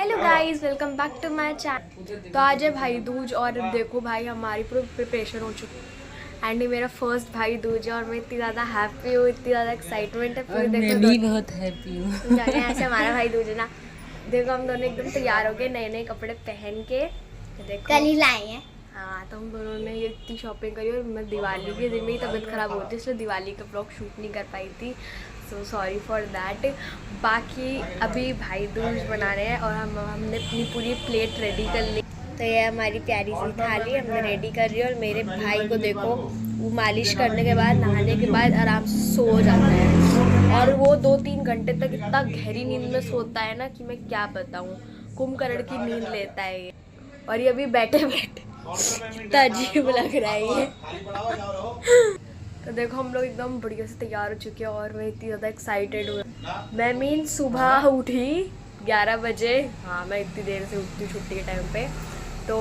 Hello guys, welcome back to my channel. तो आज है भाई दूज और देखो भाई हमारी पूरी प्रिपरेशन हो चुकी है एंड ये मेरा फर्स्ट भाई दूज है और मैं इतनी ज़्यादा हैप्पी हूँ, इतनी ज़्यादा एक्साइटमेंट है पूरी। देखो मैं भी बहुत हैप्पी हूँ। ऐसे हमारा भाई दूज है ना। देखो हम दोनों एकदम तैयार हो गए नए नए कपड़े पहन के। देखो कल ही लाए हैं। हाँ, तो हम दोनों ने ये इतनी शॉपिंग करी और मैं दिवाली के दिन मेरी तबीयत ख़राब हो थी इसलिए दिवाली का ब्लॉग शूट नहीं कर पाई थी। So sorry for that. बाकी अभी भाई दूज बना रहे हैं और हमने अपनी पूरी प्लेट रेडी कर ली। तो ये हमारी प्यारी सी थाली हमने रेडी कर ली और मेरे भाई को देखो वो मालिश करने के बाद नहाने के बाद आराम से सो जाता है और वो 2-3 घंटे तक इतना गहरी नींद में सोता है ना कि मैं क्या बताऊँ। कुंभकर्ण की नींद लेता है ये। और ये अभी बैठे बैठे कितना अजीब लग रहा है ये। तो देखो हम लोग एकदम बढ़िया से तैयार हो चुके हैं और मैं इतनी ज़्यादा एक्साइटेड हूँ। मैं मीन सुबह उठी 11 बजे। हाँ, मैं इतनी देर से उठती हूँ छुट्टी के टाइम पे। तो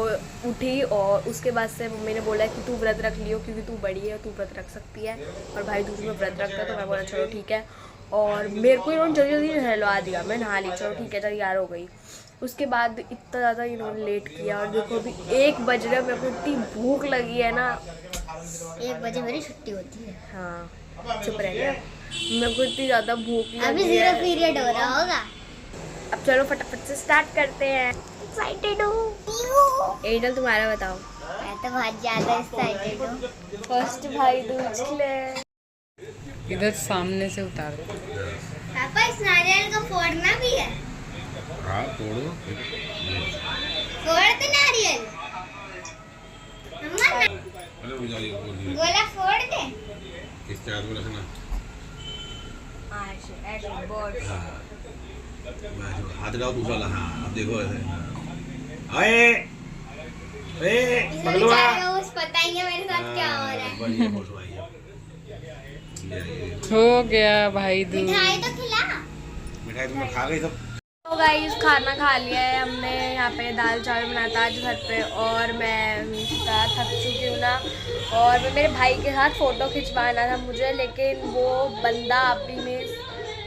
उठी और उसके बाद से मम्मी ने बोला कि तू व्रत रख लियो क्योंकि तू बड़ी है, तू व्रत रख सकती है। और भाई दूज में व्रत रखता है तो मैं बोला चलो ठीक है। और मेरे को इन्होंने जल्दी जल्दी नहलवा दिया, मैं नहा ली, चलो ठीक है तैयार हो गई। उसके बाद इतना ज़्यादा इन्होंने लेट किया और देखो अभी 1 बज रहा है, मेरे को इतनी भूख लगी है ना। 1 बजे मेरी छुट्टी होती है। हाँ चुप रहे, मेरे को इतनी ज़्यादा भूख लगी है। अभी 0 पीरियड हो रहा होगा। अब चलो फटाफट से स्टार्ट करते हैं। एक्साइटेड हूँ। एंजल तुम्हारा बताओ। मैं तो बहुत ज़्यादा एक्साइटेड हूँ। फर्स्ट भाई दूज के लिए इधर सामने से उतार। पापा इस नारियल को फोड़ना भी है। हाँ तोड़ो। फोड़ दे नारियल। मम्मा गोला फोड़ दे। किस तरह को रखना? ऐसे बोर्ड। हाँ। हाथ लगाओ दूसरा वाला। हाँ अब देखो ऐसे। अरे रोज बताएंगे मेरे साथ क्या हो रहा है। बढ़िया फोटो आई है। हो गया भाई दूज। मिठाई तो खिला। मिठाई तुम खा गई सब? तो गाइस खाना खा लिया है हमने। यहाँ पे दाल चावल बनाया था आज घर पे और मैं थक चुकी हूँ ना। और मैं मेरे भाई के साथ फ़ोटो खिंचवाना था मुझे, लेकिन वो बंदा अभी में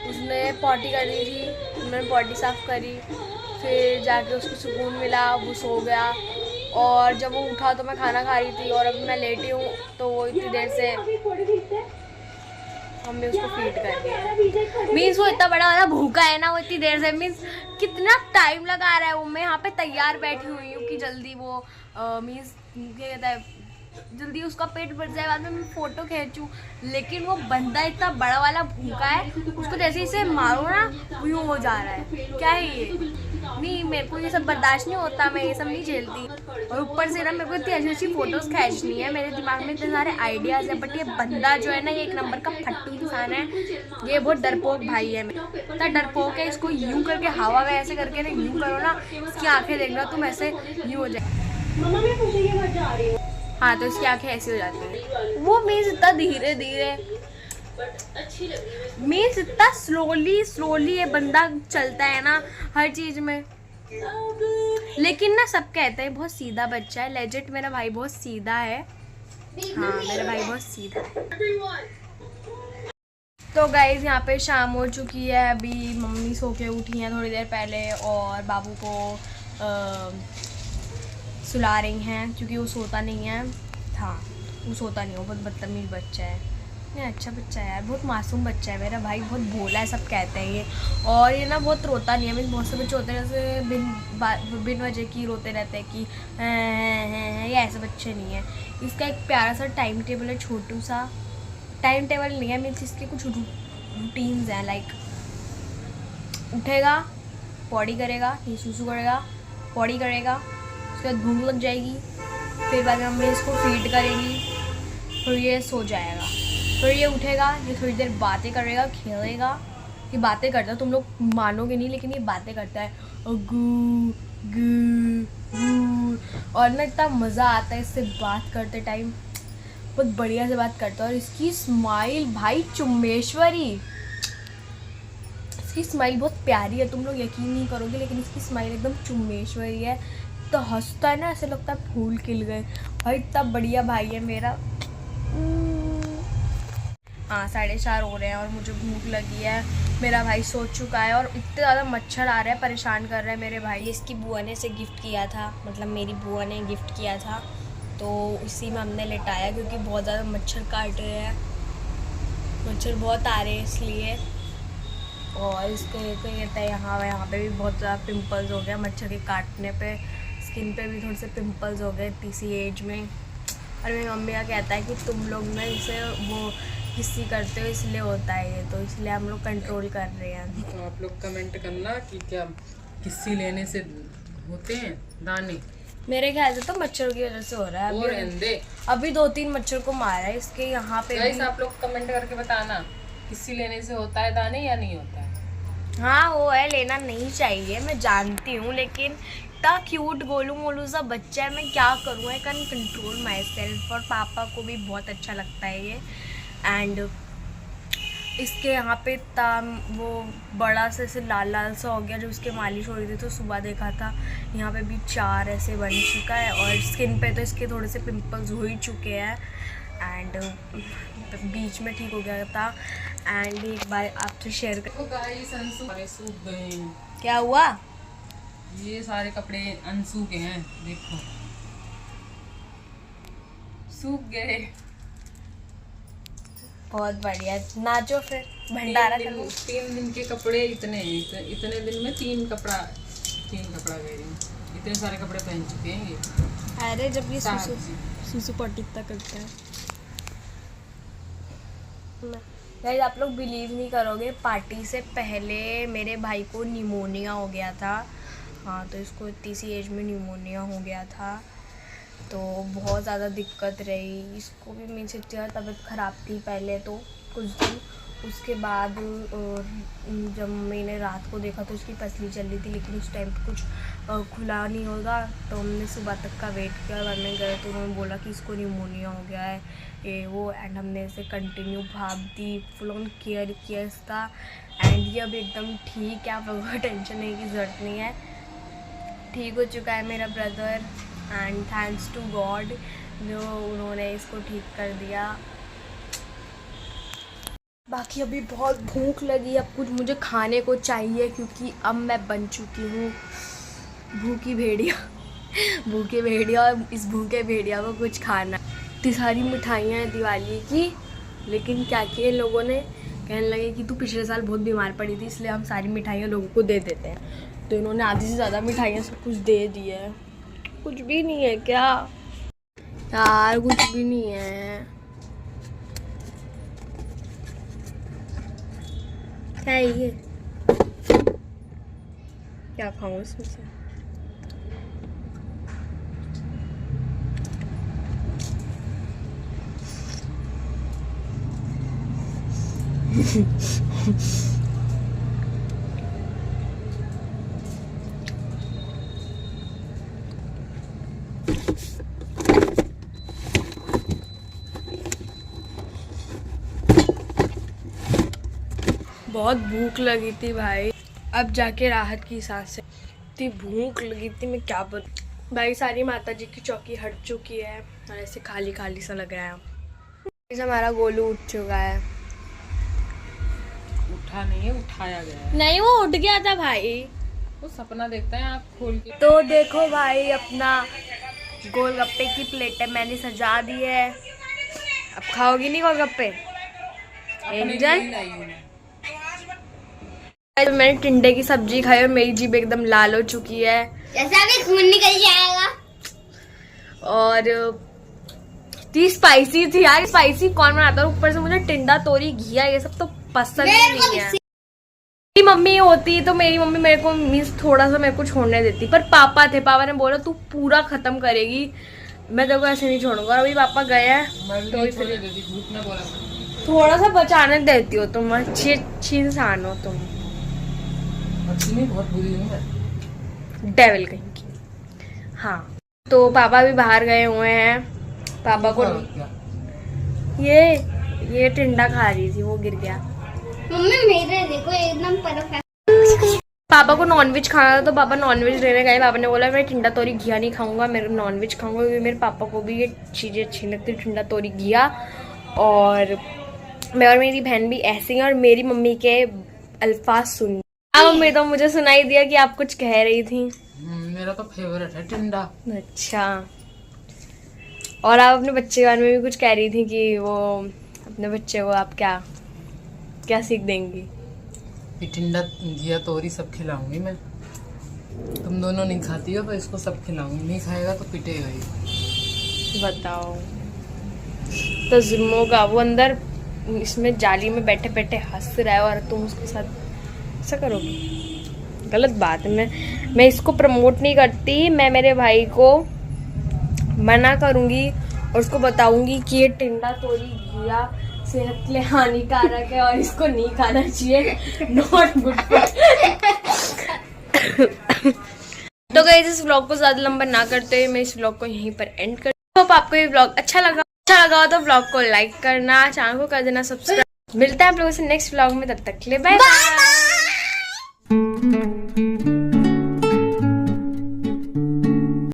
उसने पॉटी करनी थी, उन्होंने पॉटी साफ़ करी, फिर जाके उसको सुकून मिला, वो सो गया। और जब वो उठा तो मैं खाना खा रही थी और अभी मैं लेटी हूँ तो वो इतनी देर से हमने उसको फीड कर दिया। मीन्स वो इतना बड़ा वाला भूखा है ना, वो इतनी देर से मीन्स कितना टाइम लगा रहा है वो। मैं यहाँ पे तैयार बैठी हुई हूँ कि जल्दी वो मीन्स क्या कहता है जल्दी उसका पेट भर जाए, बाद में मैं फ़ोटो खींचूँ। लेकिन वो बंदा इतना बड़ा वाला भूखा है, उसको जैसे इसे मारो ना यूँ हो जा रहा है। क्या है ये? नहीं, मेरे को ये सब बर्दाश्त नहीं होता, मैं ये सब नहीं झेलती। और ऊपर से ना मेरे को इतनी अच्छी अच्छी फ़ोटोज़ खींचनी है, मेरे दिमाग में इतने सारे आइडियाज़ हैं। बट ये बंदा जो है ना, ये 1 नंबर का फट्टू इंसान है। ये बहुत डरपोक भाई है, इतना डरपोक है। इसको यूँ करके हवा में ऐसे करके ना यूँ करो ना, इसकी आँखें देखना तुम ऐसे यूँ हो जाए। हाँ, तो इसकी आंखें ऐसी हो जाती हैं। वो मीन्स इतना धीरे धीरे मीन्स इतना स्लोली ये बंदा चलता है ना हर चीज़ में। लेकिन ना सब कहते हैं बहुत सीधा बच्चा है। लेजिट मेरा भाई बहुत सीधा है। हाँ, मेरा भाई बहुत सीधा है। तो गाइज यहाँ पे शाम हो चुकी है, अभी मम्मी सो के उठी हैं थोड़ी देर पहले और बाबू को सुला रही हैं क्योंकि वो सोता नहीं है। हाँ, वो सोता नहीं, वो बहुत बदतमीज बच्चा है। नहीं, अच्छा बच्चा है यार, बहुत मासूम बच्चा है मेरा भाई, बहुत भोला है सब कहते हैं ये। और ये ना बहुत रोता नहीं है। मीन बहुत से बच्चे होते हैं जैसे बिन वजह की रोते रहते हैं कि ये ऐसे बच्चे नहीं है। इसका एक प्यारा सा टाइम टेबल है, छोटू सा टाइम टेबल नहीं है, मीन्स इसके कुछ रूटीन्स हैं। लाइक उठेगा, पॉडी करेगा, ये सूसू करेगा, पॉडी करेगा, उसके बाद भूख लग जाएगी, फिर बाद में मम्मी इसको फीड करेगी, फिर ये सो जाएगा, फिर ये उठेगा, ये थोड़ी देर बातें करेगा, खेलेगा। ये बातें करता है, तुम लोग मानोगे नहीं लेकिन ये बातें करता है गू गू गू। और ना इतना मज़ा आता है इससे बात करते टाइम, बहुत बढ़िया से बात करता है। और इसकी स्माइल भाई चुम्बेश्वरी, इसकी स्माइल बहुत प्यारी है, तुम लोग यकीन नहीं करोगे लेकिन इसकी स्माइल एकदम चुम्बेश्वरी है। तो हंसता है ना, ऐसे लगता है फूल खिल गए। भाई इतना बढ़िया भाई है मेरा। हाँ, 4:30 हो रहे हैं और मुझे भूख लगी है मेरा भाई सो चुका है और इतने ज़्यादा मच्छर आ रहे हैं, परेशान कर रहे हैं मेरे भाई। इसकी बुआ ने इसे गिफ्ट किया था, मतलब मेरी बुआ ने गिफ्ट किया था, तो इसी में हमने लेटाया क्योंकि बहुत ज़्यादा मच्छर काट रहे हैं, मच्छर बहुत आ रहे हैं इसलिए। और इसको कहते हैं यहाँ पे भी बहुत ज़्यादा पिंपल्स हो गया मच्छर के काटने पे, स्किन पे भी थोड़े से पिंपल्स हो गए इतनी सी एज में। और मेरी मम्मी का कहता है कि तुम लोग ना इसे वो किसी करते हो इसलिए होता है ये, तो इसलिए हम लोग कंट्रोल कर रहे हैं। तो आप लोग कमेंट करना कि क्या किस्सी लेने से होते हैं दाने। मेरे ख्याल से तो मच्छर की वजह से हो रहा है। और रहने अभी 2-3 मच्छर को मारा है इसके यहाँ पे गाइस, भी। आप लोग कमेंट करके बताना किस्सी लेने से होता है दाने या नहीं होता है। हाँ वो है, लेना नहीं चाहिए, मैं जानती हूँ, लेकिन इतना क्यूट गोलू मोलू सा बच्चा है, मैं क्या करूँ, I can control my self. और पापा को भी बहुत अच्छा लगता है ये। एंड इसके यहाँ पे वो बड़ा से ऐसे लाल लाल सा हो गया, जब उसके मालिश हो रही थी तो सुबह देखा था, यहाँ पे भी 4 ऐसे बन चुका है। और स्किन पे तो इसके थोड़े से पिंपल्स हो ही चुके हैं एंड बीच में ठीक हो गया था। एंड एक बार आपसे शेयर कर, तो गाइस अंशु सारे सूख गए हैं। क्या हुआ? ये सारे कपड़े अंशु के हैं, देखो सूख गए। बहुत बढ़िया, नाचो फिर, भंडारा करो। 3 दिन के कपड़े इतने इतने दिन में 3 कपड़ा गए, इतने सारे कपड़े पहन चुके हैं ये। अरे जब ये साहब सुसु पॉटी इतना करते हैं। गाइस आप लोग बिलीव नहीं करोगे, पार्टी से पहले मेरे भाई को निमोनिया हो गया था। हाँ, तो इसको इतनी सी एज में निमोनिया हो गया था, तो बहुत ज़्यादा दिक्कत रही इसको भी। मेरी से तबीयत ख़राब थी पहले तो कुछ दिन, उसके बाद जब मैंने रात को देखा तो उसकी पसली चल रही थी, लेकिन उस टाइम पे कुछ खुला नहीं होगा, तो हमने सुबह तक का वेट किया। घर में गए तो उन्होंने बोला कि इसको निमोनिया हो गया है ये वो, एंड हमने इसे कंटिन्यू भाप दी, फुल ऑन केयर किया इसका। एंड ये अब एकदम ठीक है, आप लोगों को टेंशन लेने की ज़रूरत नहीं है, ठीक हो चुका है मेरा brother. And thanks to god जो उन्होंने इसको ठीक कर दिया। बाकी अभी बहुत भूख लगी, अब कुछ मुझे खाने को चाहिए क्योंकि अब मैं बन चुकी हूँ भूखी भेड़िया भूखे भेड़िया, और इस भूखे भेड़िया को कुछ खाना। इतनी सारी मिठाइयाँ हैं दिवाली की, लेकिन क्या किया लोगों ने, कहने लगे कि तू पिछले साल बहुत बीमार पड़ी थी इसलिए हम सारी मिठाइयाँ लोगों को दे देते हैं, तो इन्होंने आधी से ज़्यादा मिठाइयाँ सब कुछ दे दी है। कुछ भी नहीं है क्या यार, कुछ भी नहीं है। क्या है ये, क्या खाऊं इसमें से? बहुत भूख लगी थी भाई, अब जाके राहत की सांसें। इतनी भूख लगी थी, मैं क्या बताऊं भाई। सारी माता जी की चौकी हट चुकी है और ऐसे खाली खाली सा लग रहा है। जैसे हमारा गोलू उठ चुका है। उठा नहीं है, उठाया गया है। नहीं वो उठ गया था भाई, वो सपना देखता है आँख खोल के। तो देखो भाई अपना गोलगप्पे की प्लेटें मैंने सजा दी है। अब खाओगी नहीं गोलगप्पे एंजल? मैंने टिंडे की सब्जी खाई और मेरी जीभ एकदम लाल हो चुकी है, जैसा भी खून निकल जाएगा। और इतनी स्पाइसी थी यार, स्पाइसी कौन बनाता है? ऊपर से मुझे टिंडा तोरी घिया ये सब तो पसंद ही नहीं है। मेरी मम्मी होती तो मेरी मम्मी मेरे को मीन्स थोड़ा सा मेरे को छोड़ने देती, पर पापा थे, पापा ने बोला तू पूरा खत्म करेगी, मैं तेरे को ऐसे नहीं छोड़ूंगा। अभी पापा गए हैं तो थोड़ा सा बचाने देती हो तुम, अच्छी अच्छी इंसान हो तुम, बहुत बुरी है डेविल कहीं की। हाँ, तो पापा भी बाहर गए हुए हैं। पापा को ये टिंडा खा रही थी, वो गिर गया। मम्मी मेरे देखो एकदम परफेक्ट। पापा को नॉनवेज खाना था तो पापा नॉनवेज लेने गए। पापा ने बोला मैं टिंडा तोरी घिया नहीं खाऊंगा, मैं नॉनवेज खाऊंगा, क्योंकि मेरे पापा को भी ये चीज़ें अच्छी लगती है, टिंडा तोरी घिया। और मैं और मेरी बहन भी ऐसे ही। और मेरी मम्मी के अल्फाज सुन। अब मम्मी तो मुझे सुनाई दिया कि आप कुछ कह रही थी। मेरा तो फेवरेट है टिंडा। अच्छा, और आप अपने बच्चे के बारे में भी कुछ कह रही थी कि वो अपने बच्चे को आप क्या क्या सीख देंगी? ये टिंडा घिया तोरी सब खिलाऊंगी मैं। तुम दोनों नहीं खाती हो तो इसको सब खिलाऊंगी, नहीं खाएगा तो पिटेगा ही। बताओ, तो जुम्मो का वो अंदर इसमें जाली में बैठे बैठे हंस रहा है और तुम उसके साथ ऐसा करोगी? गलत बात है। मैं इसको प्रमोट नहीं करती। मैं मेरे भाई को मना करूंगी और उसको बताऊंगी कि ये टिंडा तोरी घिया सेहत के लिए हानिकारक है और इसको नहीं खाना चाहिए, नॉट गुड फॉर। तो गाइस, इस व्लॉग को ज्यादा लंबा ना करते हुए मैं इस व्लॉग को यहीं पर एंड कर। होप आपको ये व्लॉग अच्छा लगा हो तो व्लॉग को लाइक करना, चैनल को कर देना सब्सक्राइब। मिलता है आप लोगों से नेक्स्ट व्लॉग में, तब तक के लिए बाय बाय।